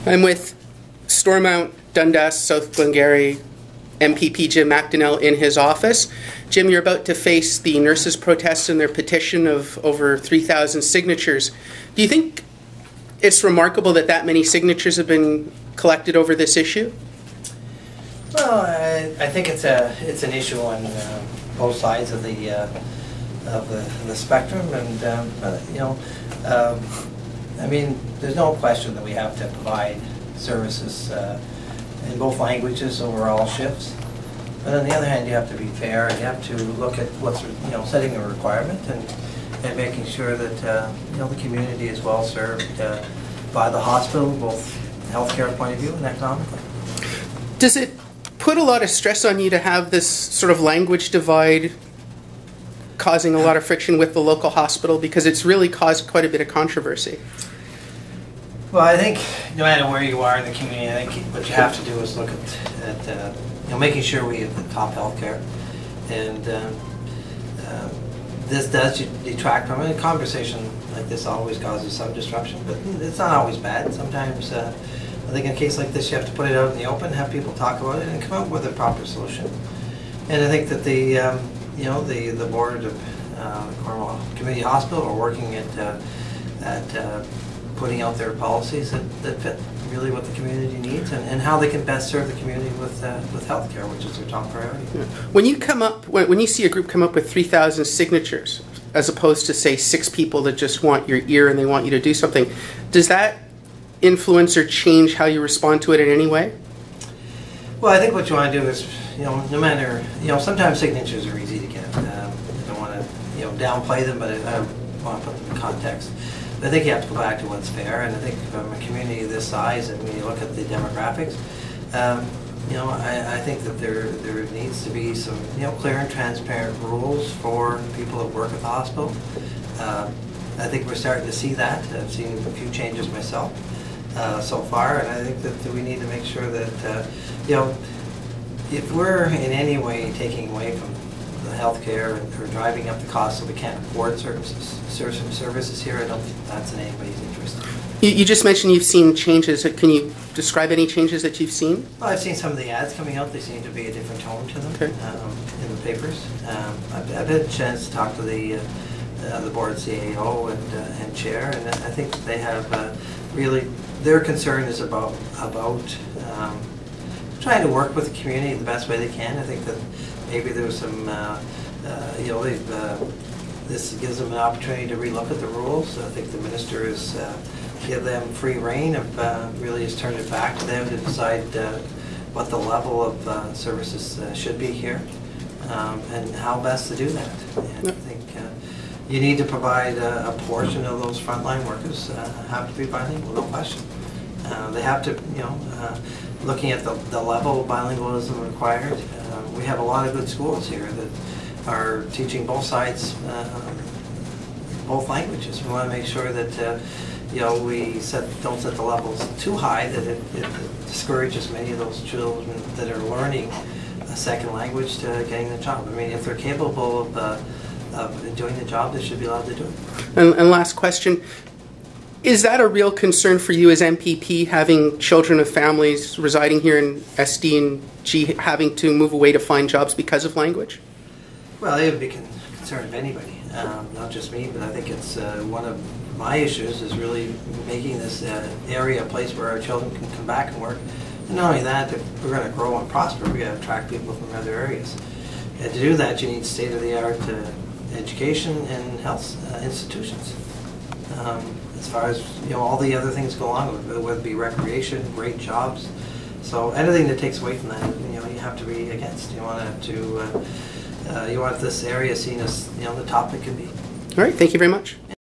I'm with Stormont, Dundas, South Glengarry MPP Jim McDonell in his office. Jim, you're about to face the nurses' protest and their petition of over 3,000 signatures. Do you think it's remarkable that that many signatures have been collected over this issue? Well, I think it's an issue on both sides of the spectrum, and I mean, there's no question that we have to provide services in both languages over all shifts. But on the other hand, you have to be fair, and you have to look at what's setting a requirement and making sure that the community is well served by the hospital, both healthcare point of view and economically. Does it put a lot of stress on you to have this sort of language divide causing a lot of friction with the local hospital, because it's really caused quite a bit of controversy? Well, I think no matter where you are in the community, I think what you have to do is look at making sure we have the top healthcare, and this does detract from it. A conversation like this always causes some disruption, but it's not always bad. Sometimes I think in a case like this, you have to put it out in the open, have people talk about it, and come up with a proper solution. And I think that the board of Cornwall Community Hospital are working at putting out their policies that fit really what the community needs and how they can best serve the community with healthcare, which is their top priority. Yeah. When you see a group come up with 3,000 signatures, as opposed to say 6 people that just want your ear and they want you to do something, does that influence or change how you respond to it in any way? Well, I think what you want to do is, no matter, sometimes signatures are easy to get. I don't want to, downplay them, but I want to put them in context. But I think you have to go back to what's fair, and I think from a community this size, and when you look at the demographics, I think that there needs to be some, clear and transparent rules for people that work at the hospital. I think we're starting to see that. I've seen a few changes myself so far, and I think that we need to make sure that, if we're in any way taking away from the healthcare or driving up the cost so we can't afford certain services here, I don't think that's in anybody's interest. You just mentioned you've seen changes. Can you describe any changes that you've seen? Well, I've seen some of the ads coming out. They seem to be a different tone to them. Okay. In the papers. I've had a chance to talk to the board CAO and chair, and I think that they have really, their concern is about trying to work with the community the best way they can. I think that maybe there's some, this gives them an opportunity to relook at the rules. I think the minister is give them free rein of really has turned it back to them to decide what the level of services should be here and how best to do that. And I think you need to provide a portion of those frontline workers have to be bilingual, no question. They have to, looking at the level of bilingualism required. We have a lot of good schools here that are teaching both sides, both languages. We want to make sure that we don't set the levels too high that it discourages many of those children that are learning a second language to getting the job. I mean, if they're capable of doing the job, they should be allowed to do it. And last question. Is that a real concern for you as MPP, having children of families residing here in SD and G having to move away to find jobs because of language? Well, it would be a concern of anybody, not just me, but I think it's one of my issues is really making this area a place where our children can come back and work. And not only that, if we're going to grow and prosper, we're going to attract people from other areas. And to do that, you need state-of-the-art education and health institutions. As far as all the other things go along with it, whether it be recreation, great jobs. So anything that takes away from that, you have to be against. You want you want this area seen as the top it can be. All right, thank you very much.